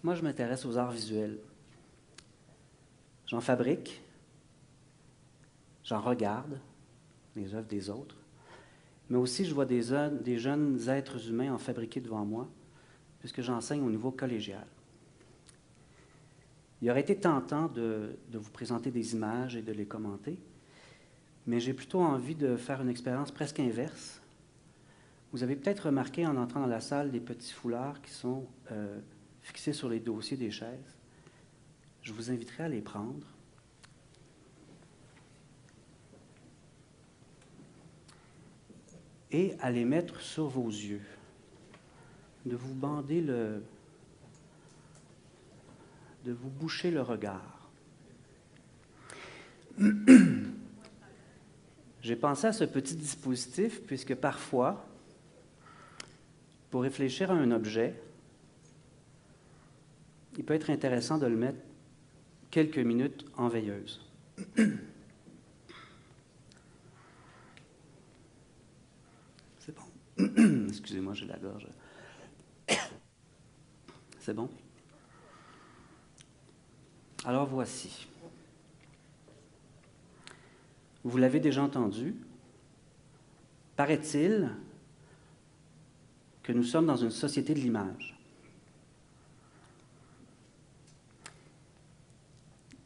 moi, je m'intéresse aux arts visuels. J'en fabrique, j'en regarde, les œuvres des autres, mais aussi je vois des jeunes êtres humains en fabriquer devant moi, puisque j'enseigne au niveau collégial. Il aurait été tentant de vous présenter des images et de les commenter, mais j'ai plutôt envie de faire une expérience presque inverse. Vous avez peut-être remarqué en entrant dans la salle des petits foulards qui sont fixés sur les dossiers des chaises. Je vous inviterai à les prendre. Et à les mettre sur vos yeux. De vous bander de vous boucher le regard. J'ai pensé à ce petit dispositif puisque parfois, pour réfléchir à un objet, il peut être intéressant de le mettre quelques minutes en veilleuse. C'est bon. Excusez-moi, j'ai la gorge. C'est bon? Alors voici. Vous l'avez déjà entendu. Paraît-il que nous sommes dans une société de l'image.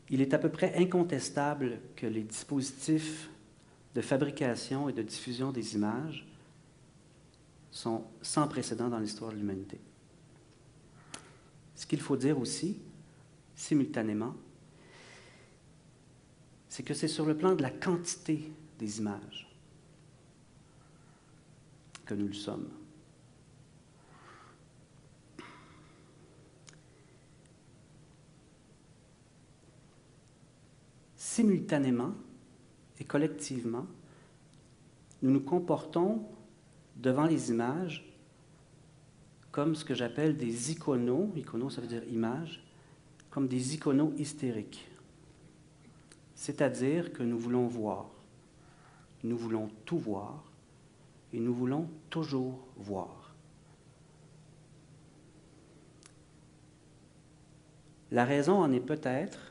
Il est à peu près incontestable que les dispositifs de fabrication et de diffusion des images sont sans précédent dans l'histoire de l'humanité. Ce qu'il faut dire aussi, simultanément, c'est que c'est sur le plan de la quantité des images que nous le sommes. Simultanément et collectivement, nous nous comportons devant les images comme ce que j'appelle des iconos, iconos ça veut dire images, comme des iconos hystériques. C'est-à-dire que nous voulons voir, nous voulons tout voir et nous voulons toujours voir. La raison en est peut-être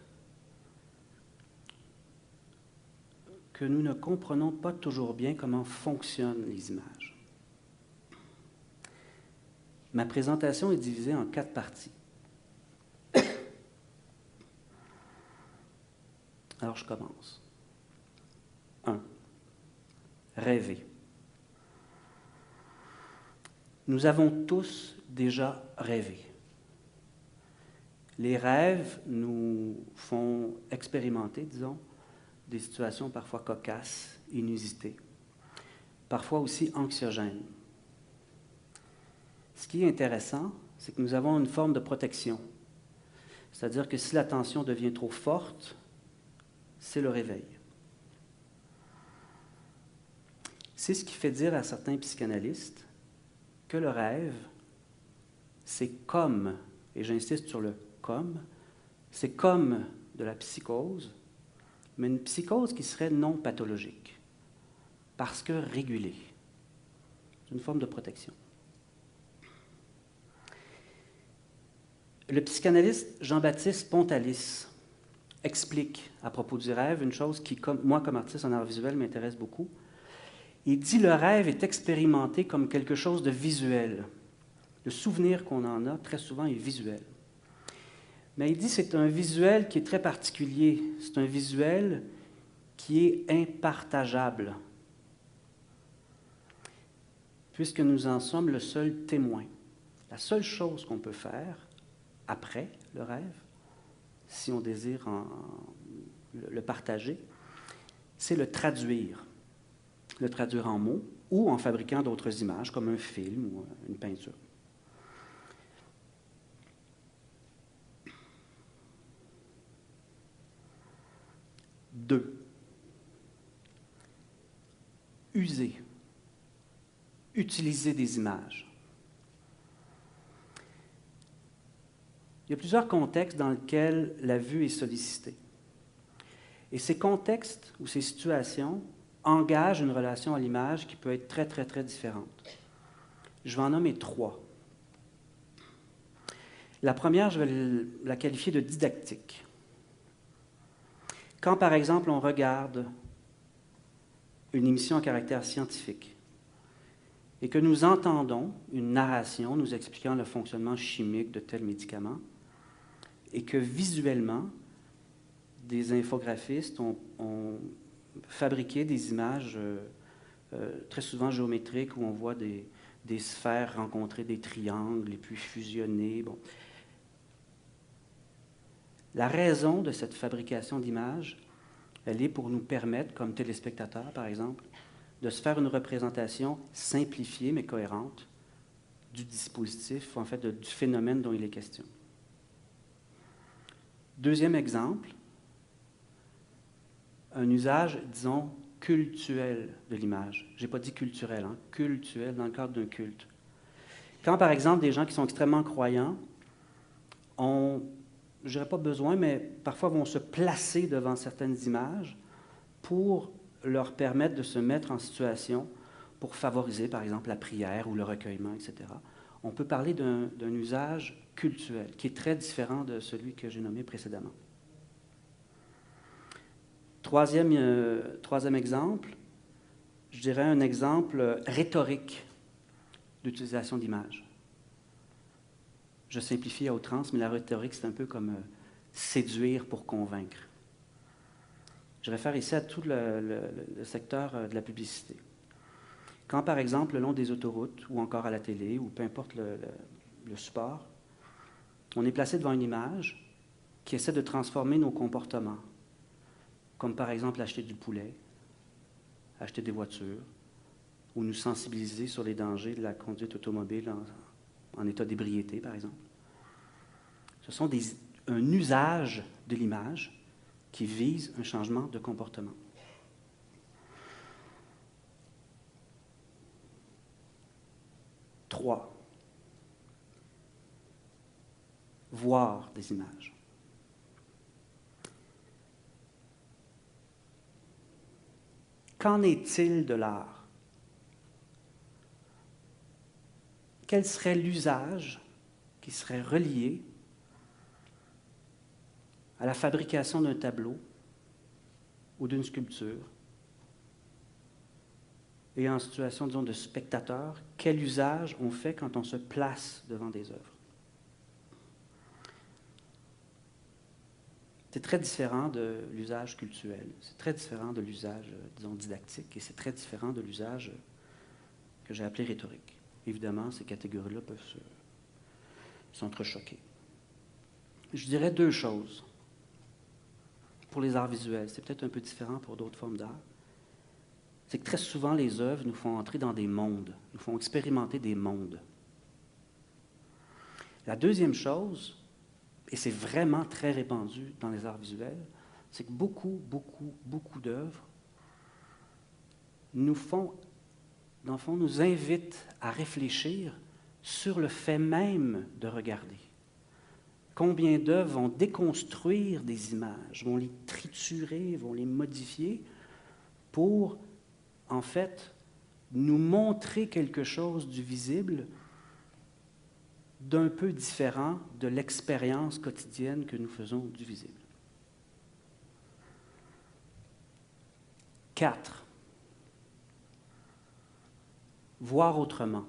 que nous ne comprenons pas toujours bien comment fonctionnent les images. Ma présentation est divisée en 4 parties. Alors je commence. 1. Rêver. Nous avons tous déjà rêvé. Les rêves nous font expérimenter, disons, des situations parfois cocasses, inusitées, parfois aussi anxiogènes. Ce qui est intéressant, c'est que nous avons une forme de protection. C'est-à-dire que si la tension devient trop forte, c'est le réveil. C'est ce qui fait dire à certains psychanalystes que le rêve, c'est comme, et j'insiste sur le comme, c'est comme de la psychose, mais une psychose qui serait non pathologique, parce que régulée. C'est une forme de protection. Le psychanalyste Jean-Baptiste Pontalis explique à propos du rêve une chose qui, moi comme artiste en art visuel, m'intéresse beaucoup. Il dit le rêve est expérimenté comme quelque chose de visuel. Le souvenir qu'on en a, très souvent, est visuel. Mais il dit que c'est un visuel qui est très particulier. C'est un visuel qui est impartageable, puisque nous en sommes le seul témoin. La seule chose qu'on peut faire après le rêve, si on désire le partager, c'est le traduire en mots ou en fabriquant d'autres images, comme un film ou une peinture. Deux, utiliser des images. Il y a plusieurs contextes dans lesquels la vue est sollicitée. Et ces contextes ou ces situations engagent une relation à l'image qui peut être très, très, très différente. Je vais en nommer 3. La première, je vais la qualifier de didactique. Quand, par exemple, on regarde une émission à caractère scientifique et que nous entendons une narration nous expliquant le fonctionnement chimique de tel médicament et que visuellement, des infographistes ont fabriqué des images très souvent géométriques où on voit des sphères rencontrer des triangles et puis fusionner. Bon. La raison de cette fabrication d'images, elle est pour nous permettre, comme téléspectateurs par exemple, de se faire une représentation simplifiée mais cohérente du dispositif, en fait du phénomène dont il est question. Deuxième exemple, un usage, disons, cultuel de l'image. Je n'ai pas dit culturel, hein, cultuel dans le cadre d'un culte. Quand, par exemple, des gens qui sont extrêmement croyants ont, je dirais pas besoin, mais parfois vont se placer devant certaines images pour leur permettre de se mettre en situation pour favoriser, par exemple, la prière ou le recueillement, etc. On peut parler d'un usage cultuel qui est très différent de celui que j'ai nommé précédemment. Troisième exemple, je dirais un exemple rhétorique d'utilisation d'images. Je simplifie à outrance, mais la rhétorique, c'est un peu comme séduire pour convaincre. Je réfère ici à tout le secteur de la publicité. Quand, par exemple, le long des autoroutes, ou encore à la télé, ou peu importe le support, on est placé devant une image qui essaie de transformer nos comportements, comme par exemple acheter du poulet, acheter des voitures, ou nous sensibiliser sur les dangers de la conduite automobile en état d'ébriété, par exemple. Ce sont un usage de l'image qui vise un changement de comportement. Trois, voir des images. Qu'en est-il de l'art? Quel serait l'usage qui serait relié à la fabrication d'un tableau ou d'une sculpture? Et en situation, disons, de spectateur, quel usage on fait quand on se place devant des œuvres? C'est très différent de l'usage cultuel, c'est très différent de l'usage, disons, didactique, et c'est très différent de l'usage que j'ai appelé rhétorique. Évidemment, ces catégories-là peuvent s'entrechoquer. Je dirais deux choses pour les arts visuels. C'est peut-être un peu différent pour d'autres formes d'art. C'est que très souvent, les œuvres nous font entrer dans des mondes, nous font expérimenter des mondes. La deuxième chose, et c'est vraiment très répandu dans les arts visuels, c'est que beaucoup d'œuvres nous font, dans le fond, nous invitent à réfléchir sur le fait même de regarder. Combien d'œuvres vont déconstruire des images, vont les triturer, vont les modifier pour, en fait, nous montrer quelque chose du visible d'un peu différent de l'expérience quotidienne que nous faisons du visible. 4. Voir autrement.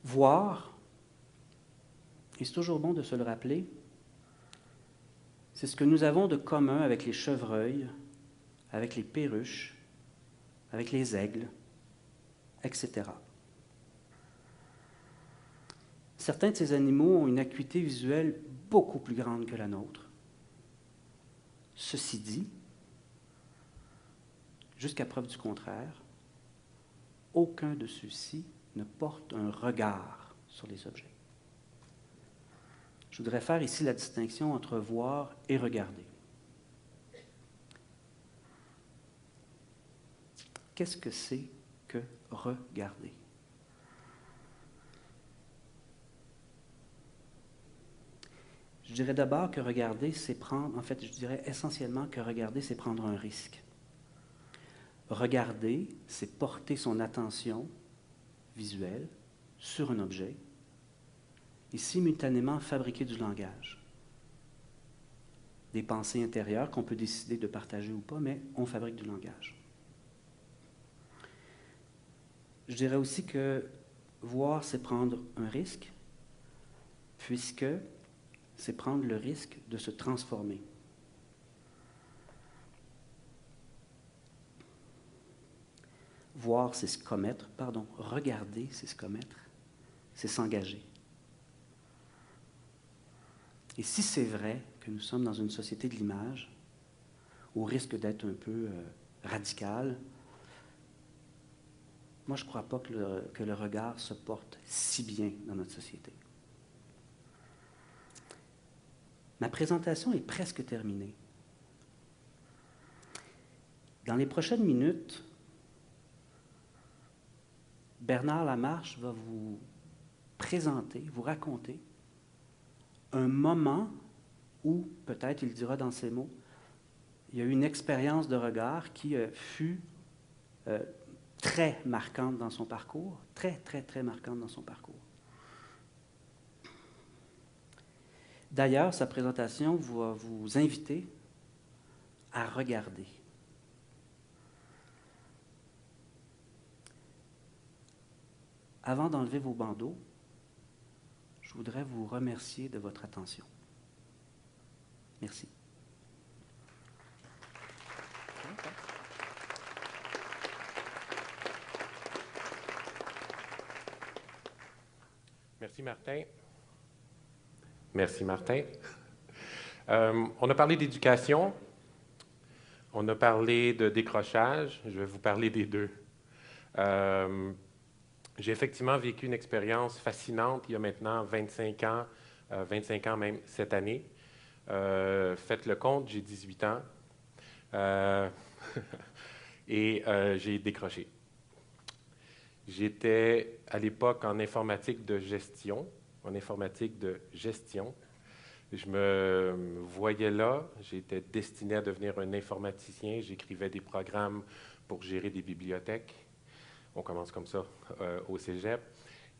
Voir, et c'est toujours bon de se le rappeler, c'est ce que nous avons de commun avec les chevreuils, avec les perruches, avec les aigles, etc. Certains de ces animaux ont une acuité visuelle beaucoup plus grande que la nôtre. Ceci dit, jusqu'à preuve du contraire, aucun de ceux-ci ne porte un regard sur les objets. Je voudrais faire ici la distinction entre voir et regarder. Qu'est-ce que c'est que regarder? Je dirais d'abord que regarder, c'est prendre, en fait, je dirais essentiellement que regarder, c'est prendre un risque. Regarder, c'est porter son attention visuelle sur un objet et simultanément fabriquer du langage. Des pensées intérieures qu'on peut décider de partager ou pas, mais on fabrique du langage. Je dirais aussi que voir, c'est prendre un risque, puisque c'est prendre le risque de se transformer. Voir, c'est se commettre, regarder, c'est se commettre, c'est s'engager. Et si c'est vrai que nous sommes dans une société de l'image, au risque d'être un peu radical, moi je ne crois pas que le regard se porte si bien dans notre société. Ma présentation est presque terminée. Dans les prochaines minutes, Bernard Lamarche va vous présenter, vous raconter un moment où, peut-être il dira dans ces mots, il y a eu une expérience de regard qui fut très marquante dans son parcours, très, très, très marquante dans son parcours. D'ailleurs, sa présentation va vous inviter à regarder. Avant d'enlever vos bandeaux, je voudrais vous remercier de votre attention. Merci. Merci, Martin. Merci, Martin. On a parlé d'éducation, on a parlé de décrochage, je vais vous parler des deux. J'ai effectivement vécu une expérience fascinante il y a maintenant 25 ans même cette année. Faites le compte, j'ai 18 ans et j'ai décroché. J'étais à l'époque en informatique de gestion, Je me voyais là, j'étais destiné à devenir un informaticien, j'écrivais des programmes pour gérer des bibliothèques. On commence comme ça au cégep.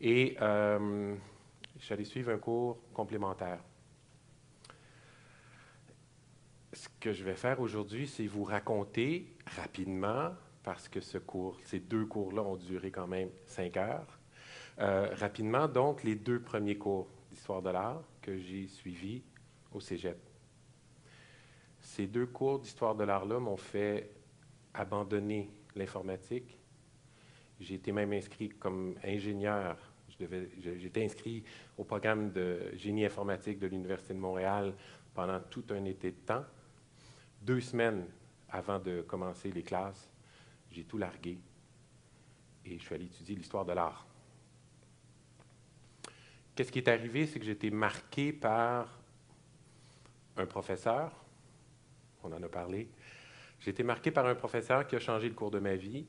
Et je suis allé suivre un cours complémentaire. Ce que je vais faire aujourd'hui, c'est vous raconter rapidement, parce que ces deux cours-là ont duré quand même 5 heures. Rapidement, donc, les 2 premiers cours d'histoire de l'art que j'ai suivis au cégep. Ces 2 cours d'histoire de l'art-là m'ont fait abandonner l'informatique. J'ai été même inscrit comme ingénieur. J'étais inscrit au programme de génie informatique de l'Université de Montréal pendant tout un été de temps. 2 semaines avant de commencer les classes, j'ai tout largué et je suis allé étudier l'histoire de l'art. Qu'est-ce qui est arrivé? C'est que j'ai été marqué par un professeur, on en a parlé. J'ai été marqué par un professeur qui a changé le cours de ma vie,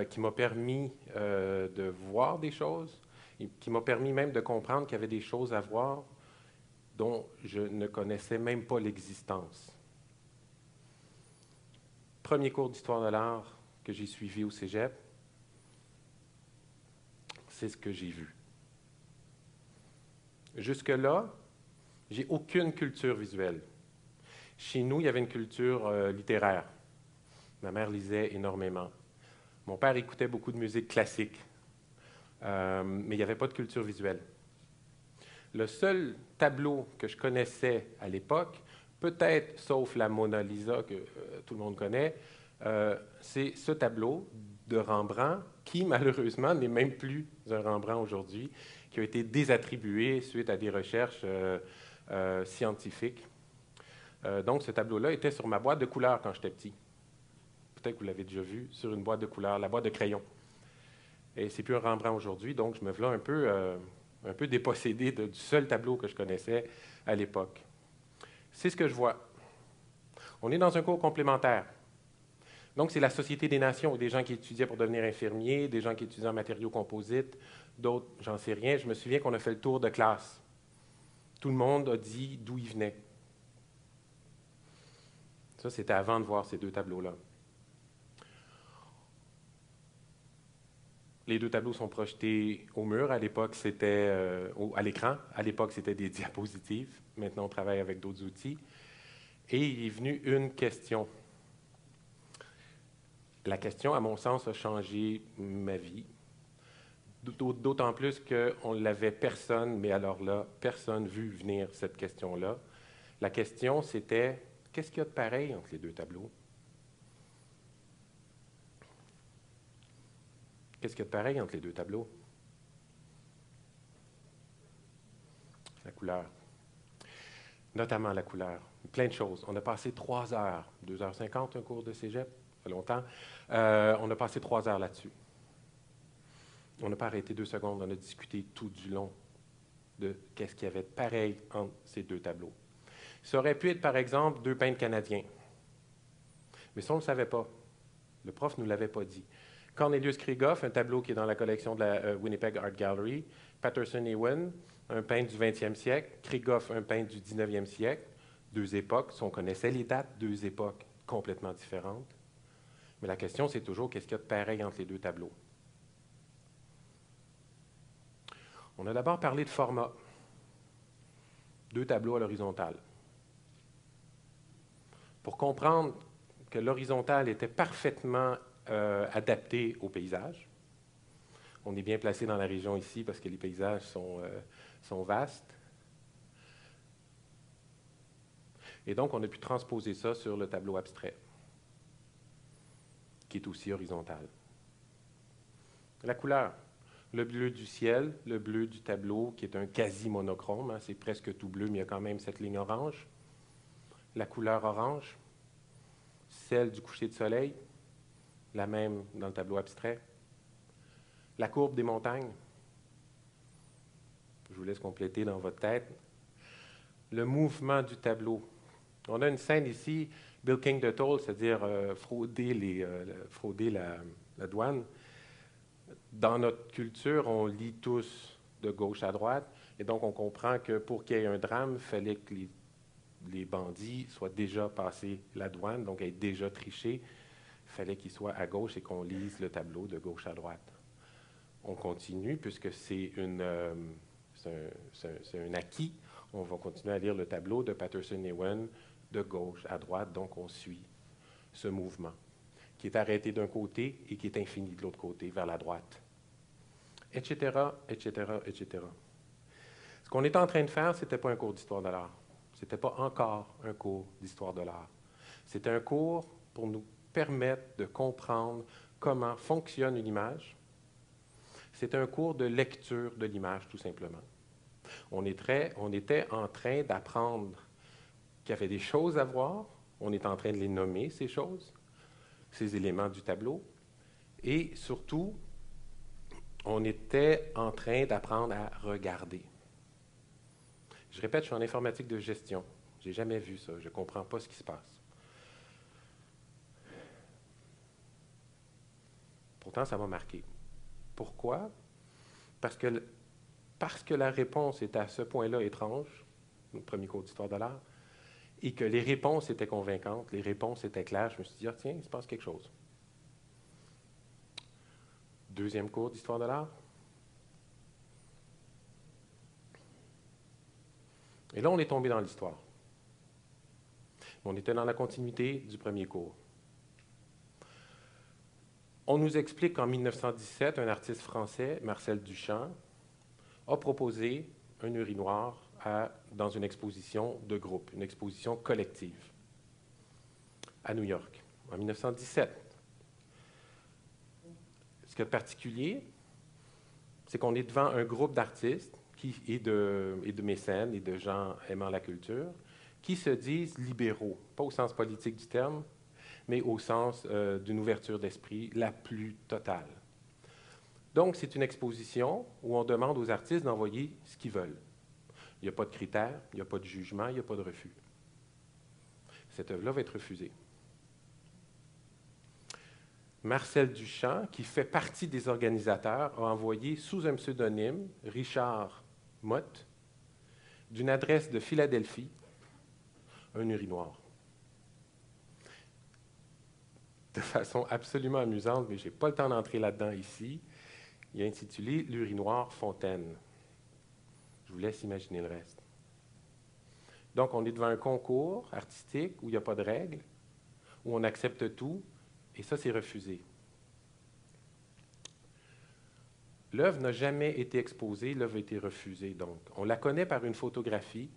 qui m'a permis de voir des choses, et qui m'a permis même de comprendre qu'il y avait des choses à voir dont je ne connaissais même pas l'existence. Premier cours d'histoire de l'art que j'ai suivi au cégep, c'est ce que j'ai vu. Jusque-là, j'ai aucune culture visuelle. Chez nous, il y avait une culture littéraire. Ma mère lisait énormément. Mon père écoutait beaucoup de musique classique, mais il n'y avait pas de culture visuelle. Le seul tableau que je connaissais à l'époque, peut-être sauf la Mona Lisa que tout le monde connaît, c'est ce tableau de Rembrandt qui, malheureusement, n'est même plus un Rembrandt aujourd'hui, qui a été désattribué suite à des recherches scientifiques. Donc, ce tableau-là était sur ma boîte de couleurs quand j'étais petit. Peut-être que vous l'avez déjà vu sur une boîte de couleurs, la boîte de crayon. Et c'est plus un Rembrandt aujourd'hui, donc je me voilà un peu dépossédé du seul tableau que je connaissais à l'époque. C'est ce que je vois. On est dans un cours complémentaire. Donc, c'est la Société des Nations, des gens qui étudiaient pour devenir infirmiers, des gens qui étudiaient en matériaux composites, d'autres, j'en sais rien. Je me souviens qu'on a fait le tour de classe. Tout le monde a dit d'où il venait. Ça, c'était avant de voir ces 2 tableaux-là. Les deux tableaux sont projetés au mur. À l'époque, à l'écran. À l'époque, c'était des diapositives. Maintenant, on travaille avec d'autres outils. Et il est venu une question. La question, à mon sens, a changé ma vie. D'autant plus qu'on ne l'avait personne, mais alors là, personne vu venir cette question-là. La question, c'était, qu'est-ce qu'il y a de pareil entre les deux tableaux? Qu'est-ce qu'il y a de pareil entre les deux tableaux? La couleur. Notamment la couleur. Plein de choses. On a passé 3 heures, 2h50, un cours de cégep, ça fait longtemps. On a passé 3 heures là-dessus. On n'a pas arrêté 2 secondes, on a discuté tout du long de qu'est-ce qu'il y avait de pareil entre ces deux tableaux. Ça aurait pu être, par exemple, 2 peintres canadiens. Mais ça, on ne le savait pas. Le prof ne nous l'avait pas dit. Cornelius Krieghoff, un tableau qui est dans la collection de la Winnipeg Art Gallery. Patterson Ewen, un peintre du 20e siècle. Krieghoff, un peintre du 19e siècle. 2 époques. Si on connaissait les dates, 2 époques complètement différentes. Mais la question, c'est toujours qu'est-ce qu'il y a de pareil entre les deux tableaux? On a d'abord parlé de format. 2 tableaux à l'horizontale. Pour comprendre que l'horizontale était parfaitement adapté au paysage. On est bien placé dans la région ici parce que les paysages sont vastes. Et donc, on a pu transposer ça sur le tableau abstrait, qui est aussi horizontal. La couleur. Le bleu du ciel, le bleu du tableau, qui est un quasi-monochrome. Hein, c'est presque tout bleu, mais il y a quand même cette ligne orange. La couleur orange, celle du coucher de soleil, la même dans le tableau abstrait. La courbe des montagnes. Je vous laisse compléter dans votre tête. Le mouvement du tableau. On a une scène ici, bilking the toll, c'est-à-dire frauder la douane. Dans notre culture, on lit tous de gauche à droite, et donc on comprend que pour qu'il y ait un drame, il fallait que les bandits soient déjà passés la douane, donc aient déjà triché. Il fallait qu'ils soient à gauche et qu'on lise le tableau de gauche à droite. On continue, puisque c'est un acquis. On va continuer à lire le tableau de Patterson Ewen de gauche à droite, donc on suit ce mouvement, qui est arrêté d'un côté et qui est infini de l'autre côté, vers la droite, etc., etc., etc. Ce qu'on était en train de faire, ce n'était pas un cours d'histoire de l'art. Ce n'était pas encore un cours d'histoire de l'art. C'était un cours pour nous permettre de comprendre comment fonctionne une image. C'est un cours de lecture de l'image, tout simplement. On était en train d'apprendre qu'il y avait des choses à voir. On est en train de les nommer, ces choses, ces éléments du tableau. Et surtout, on était en train d'apprendre à regarder. Je répète, je suis en informatique de gestion. Je n'ai jamais vu ça. Je ne comprends pas ce qui se passe. Pourtant, ça m'a marqué. Pourquoi? Parce que la réponse était à ce point-là étrange, le premier cours d'histoire de l'art, et que les réponses étaient convaincantes, les réponses étaient claires. Je me suis dit, ah, tiens, il se passe quelque chose. Deuxième cours d'histoire de l'art. Et là, on est tombé dans l'histoire. On était dans la continuité du premier cours. On nous explique qu'en 1917, un artiste français, Marcel Duchamp, a proposé un urinoir dans une exposition de groupe, une exposition collective, à New York, en 1917. Ce qui est particulier, c'est qu'on est devant un groupe d'artistes et de mécènes et de gens aimant la culture qui se disent libéraux, pas au sens politique du terme, mais au sens d'une ouverture d'esprit la plus totale. Donc, c'est une exposition où on demande aux artistes d'envoyer ce qu'ils veulent. Il n'y a pas de critères, il n'y a pas de jugement, il n'y a pas de refus. Cette œuvre-là va être refusée. Marcel Duchamp, qui fait partie des organisateurs, a envoyé sous un pseudonyme, Richard Mott, d'une adresse de Philadelphie, un urinoir. De façon absolument amusante, mais je n'ai pas le temps d'entrer là-dedans ici, Il est intitulé « L'urinoir fontaine ». Je vous laisse imaginer le reste. Donc, on est devant un concours artistique où il n'y a pas de règles, où on accepte tout, et ça, c'est refusé. L'œuvre n'a jamais été exposée, l'œuvre a été refusée. Donc, on la connaît par une photographie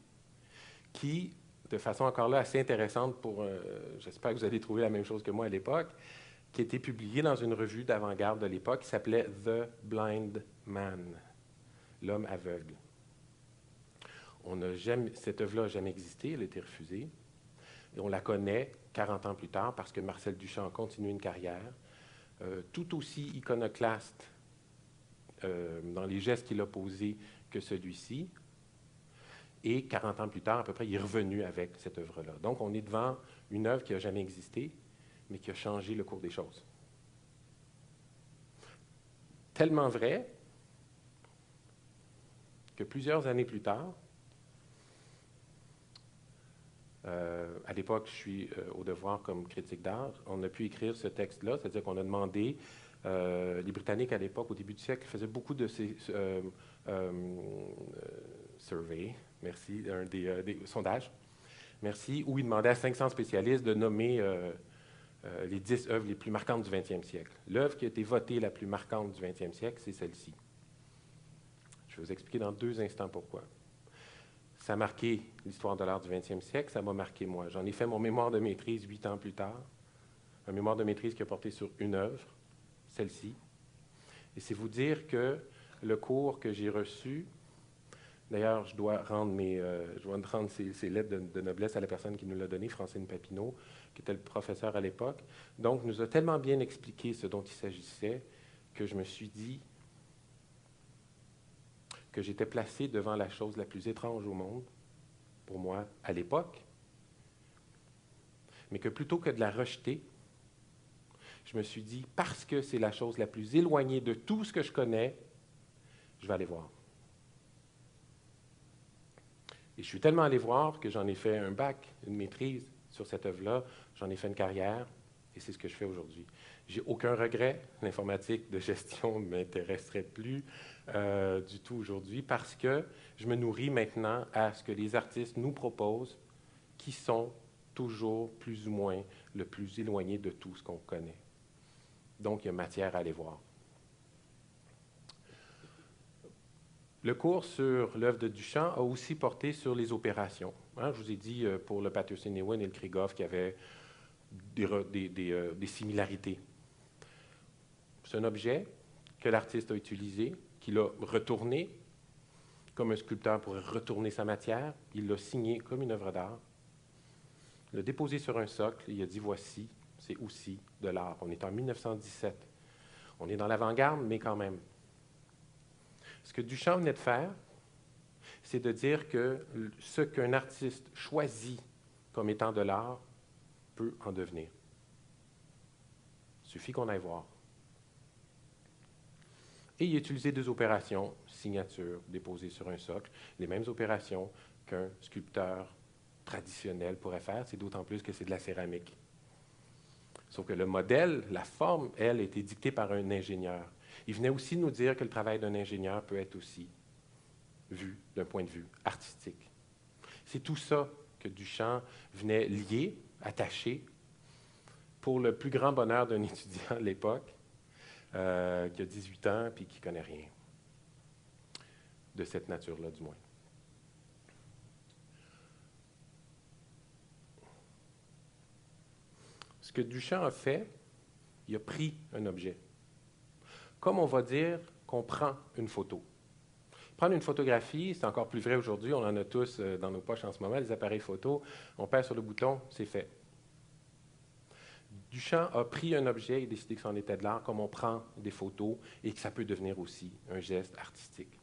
qui, de façon encore là assez intéressante pour, j'espère que vous allez trouver la même chose que moi à l'époque, qui a été publiée dans une revue d'avant-garde de l'époque qui s'appelait The Blind Man, l'homme aveugle. Cette œuvre-là n'a jamais existé, elle a été refusée. Et on la connaît 40 ans plus tard parce que Marcel Duchamp a continué une carrière tout aussi iconoclaste dans les gestes qu'il a posés que celui-ci. Et 40 ans plus tard, à peu près, il est revenu avec cette œuvre-là. Donc, on est devant une œuvre qui n'a jamais existé, mais qui a changé le cours des choses. Tellement vrai que plusieurs années plus tard, à l'époque, je suis au devoir comme critique d'art, on a pu écrire ce texte-là, c'est-à-dire qu'on a demandé, les Britanniques à l'époque, au début du siècle, faisaient beaucoup de ces surveys, merci, des sondages, merci, où ils demandaient à 500 spécialistes de nommer les 10 œuvres les plus marquantes du 20e siècle. L'œuvre qui a été votée la plus marquante du 20e siècle, c'est celle-ci. Je vais vous expliquer dans 2 instants pourquoi. Ça a marqué l'histoire de l'art du 20e siècle, ça m'a marqué moi. J'en ai fait mon mémoire de maîtrise 8 ans plus tard, un mémoire de maîtrise qui a porté sur une œuvre, celle-ci. Et c'est vous dire que le cours que j'ai reçu, d'ailleurs, je dois rendre ces lettres de noblesse à la personne qui nous l'a donné, Francine Papineau, qui était le professeur à l'époque. Donc, nous a tellement bien expliqué ce dont il s'agissait que je me suis dit que j'étais placé devant la chose la plus étrange au monde, pour moi, à l'époque, mais que plutôt que de la rejeter, je me suis dit, parce que c'est la chose la plus éloignée de tout ce que je connais, je vais aller voir. Et je suis tellement allé voir que j'en ai fait un bac, une maîtrise sur cette œuvre-là, j'en ai fait une carrière, et c'est ce que je fais aujourd'hui. J'ai aucun regret, l'informatique de gestion ne m'intéresserait plus du tout aujourd'hui, parce que je me nourris maintenant à ce que les artistes nous proposent, qui sont toujours plus ou moins le plus éloigné de tout ce qu'on connaît. Donc, il y a matière à aller voir. Le cours sur l'œuvre de Duchamp a aussi porté sur les opérations. Hein, je vous ai dit pour le Patterson-Lewin et le Krieghoff qu'il y avait des similarités. C'est un objet que l'artiste a utilisé, qu'il a retourné, comme un sculpteur pourrait retourner sa matière. Il l'a signé comme une œuvre d'art. Il l'a déposé sur un socle et il a dit « Voici, c'est aussi de l'art ». On est en 1917. On est dans l'avant-garde, mais quand même. Ce que Duchamp venait de faire, c'est de dire que ce qu'un artiste choisit comme étant de l'art peut en devenir. Il suffit qu'on aille voir. Et il a utilisé 2 opérations, signature, déposée sur un socle, les mêmes opérations qu'un sculpteur traditionnel pourrait faire, c'est d'autant plus que c'est de la céramique. Sauf que le modèle, la forme, elle, a été dictée par un ingénieur. Il venait aussi nous dire que le travail d'un ingénieur peut être aussi vu d'un point de vue artistique. C'est tout ça que Duchamp venait lier, attacher, pour le plus grand bonheur d'un étudiant de l'époque, qui a 18 ans et qui ne connaît rien de cette nature-là, du moins. Ce que Duchamp a fait, il a pris un objet. Comme on va dire qu'on prend une photo. Prendre une photographie, c'est encore plus vrai aujourd'hui, on en a tous dans nos poches en ce moment, les appareils photo, on pèse sur le bouton, c'est fait. Duchamp a pris un objet et décidé que c'en était de l'art, comme on prend des photos et que ça peut devenir aussi un geste artistique.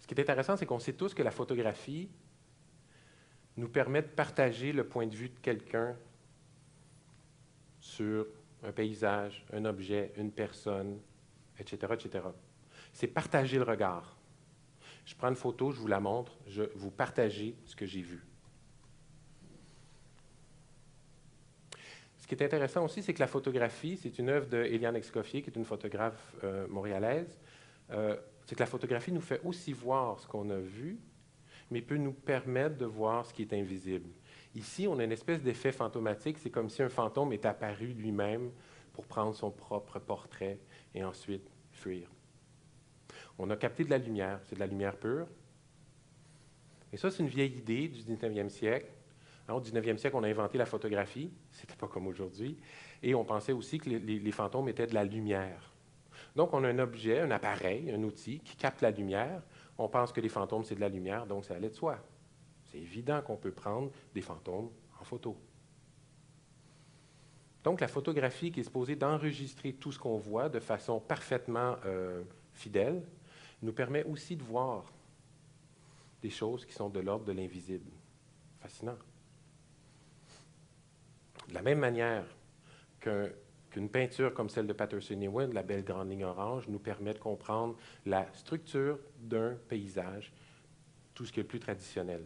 Ce qui est intéressant, c'est qu'on sait tous que la photographie nous permet de partager le point de vue de quelqu'un sur un paysage, un objet, une personne, etc., etc. C'est partager le regard. Je prends une photo, je vous la montre, vous partagez ce que j'ai vu. Ce qui est intéressant aussi, c'est que la photographie, c'est une œuvre d'Éliane Escoffier, qui est une photographe montréalaise. C'est que la photographie nous fait aussi voir ce qu'on a vu, mais peut nous permettre de voir ce qui est invisible. Ici, on a une espèce d'effet fantomatique. C'est comme si un fantôme est apparu lui-même pour prendre son propre portrait et ensuite fuir. On a capté de la lumière. C'est de la lumière pure. Et ça, c'est une vieille idée du 19e siècle. Au 19e siècle, on a inventé la photographie. Ce n'était pas comme aujourd'hui. Et on pensait aussi que les fantômes étaient de la lumière. Donc, on a un objet, un appareil, un outil qui capte la lumière. On pense que les fantômes, c'est de la lumière, donc ça allait de soi. C'est évident qu'on peut prendre des fantômes en photo. Donc, la photographie qui est supposée d'enregistrer tout ce qu'on voit de façon parfaitement fidèle nous permet aussi de voir des choses qui sont de l'ordre de l'invisible. Fascinant. De la même manière qu'une peinture comme celle de Patterson-Ewing, la belle grande ligne orange, nous permet de comprendre la structure d'un paysage, tout ce qui est le plus traditionnel.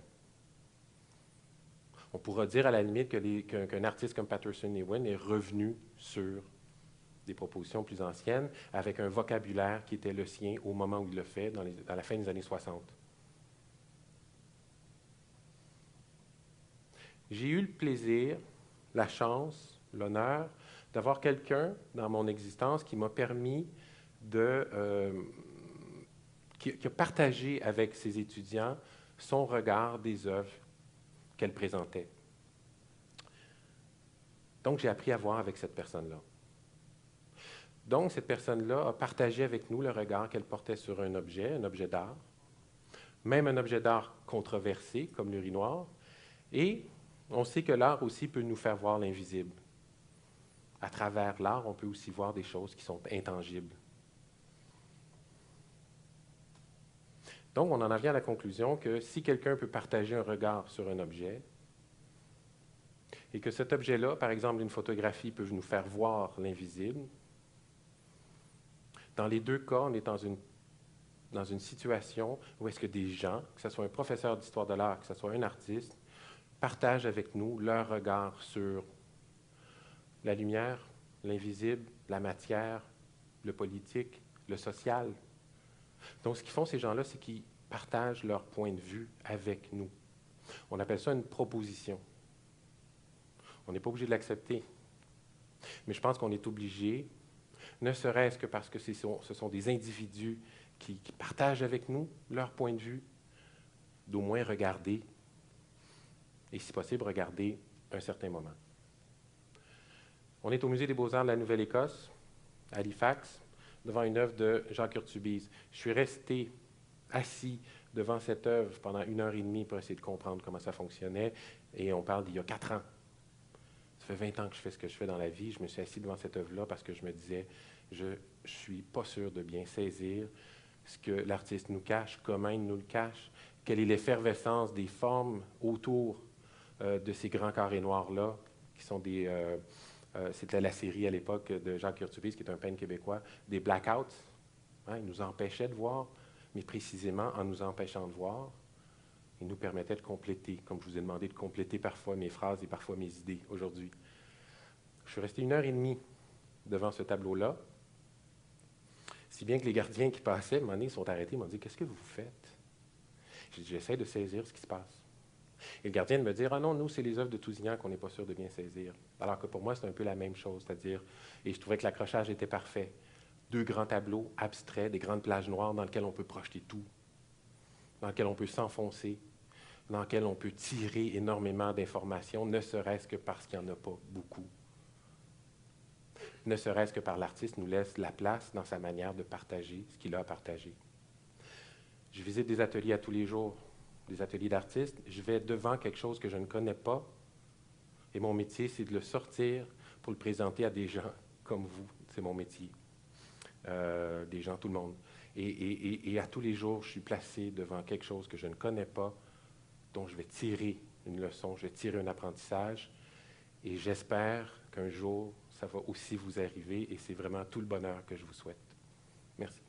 On pourra dire à la limite qu'un artiste comme Patterson-Ewing est revenu sur des propositions plus anciennes avec un vocabulaire qui était le sien au moment où il le fait, dans la fin des années 60. J'ai eu le plaisir, la chance, l'honneur d'avoir quelqu'un dans mon existence qui m'a permis qui a partagé avec ses étudiants son regard des œuvres qu'elle présentait. Donc, j'ai appris à voir avec cette personne-là. Donc, cette personne-là a partagé avec nous le regard qu'elle portait sur un objet d'art, même un objet d'art controversé, comme l'urinoir, et on sait que l'art aussi peut nous faire voir l'invisible. À travers l'art, on peut aussi voir des choses qui sont intangibles. Donc, on en vient à la conclusion que si quelqu'un peut partager un regard sur un objet, et que cet objet-là, par exemple une photographie, peut nous faire voir l'invisible, dans les deux cas, on est dans une situation où est-ce que des gens, que ce soit un professeur d'histoire de l'art, que ce soit un artiste, partagent avec nous leur regard sur la lumière, l'invisible, la matière, le politique, le social. Donc, ce qu'ils font, ces gens-là, c'est qu'ils partagent leur point de vue avec nous. On appelle ça une proposition. On n'est pas obligé de l'accepter. Mais je pense qu'on est obligé, ne serait-ce que parce que ce sont des individus qui partagent avec nous leur point de vue, d'au moins regarder, et si possible, regarder un certain moment. On est au Musée des Beaux-Arts de la Nouvelle-Écosse, à Halifax, devant une œuvre de Jacques Urtubise. Je suis resté assis devant cette œuvre pendant 1h30 pour essayer de comprendre comment ça fonctionnait, et on parle d'il y a 4 ans. Ça fait 20 ans que je fais ce que je fais dans la vie. Je me suis assis devant cette œuvre-là parce que je me disais, je ne suis pas sûr de bien saisir ce que l'artiste nous cache, comment il nous le cache, quelle est l'effervescence des formes autour de ces grands carrés noirs-là, qui sont c'était la série à l'époque de Jacques Urtubise, qui est un peintre québécois, des blackouts. Hein, il nous empêchait de voir, mais précisément en nous empêchant de voir, il nous permettait de compléter, comme je vous ai demandé de compléter parfois mes phrases et parfois mes idées aujourd'hui. Je suis resté 1h30 devant ce tableau-là, si bien que les gardiens qui passaient, à un moment donné, sont arrêtés, m'ont dit « Qu'est-ce que vous faites? » J'ai dit « J'essaie de saisir ce qui se passe. » Et le gardien de me dire « Ah non, nous, c'est les œuvres de Tousignan qu'on n'est pas sûr de bien saisir. » Alors que pour moi, c'est un peu la même chose, c'est-à-dire, et je trouvais que l'accrochage était parfait. 2 grands tableaux abstraits, des grandes plages noires dans lesquelles on peut projeter tout, dans lesquelles on peut s'enfoncer, dans lesquelles on peut tirer énormément d'informations, ne serait-ce que parce qu'il n'y en a pas beaucoup. Ne serait-ce que par l'artiste nous laisse la place dans sa manière de partager ce qu'il a à partager. Je visite des ateliers à tous les jours, des ateliers d'artistes. Je vais devant quelque chose que je ne connais pas, et mon métier, c'est de le sortir pour le présenter à des gens comme vous. C'est mon métier. Des gens, tout le monde. Et à tous les jours, je suis placé devant quelque chose que je ne connais pas, dont je vais tirer une leçon, je vais tirer un apprentissage, et j'espère qu'un jour, ça va aussi vous arriver, et c'est vraiment tout le bonheur que je vous souhaite. Merci.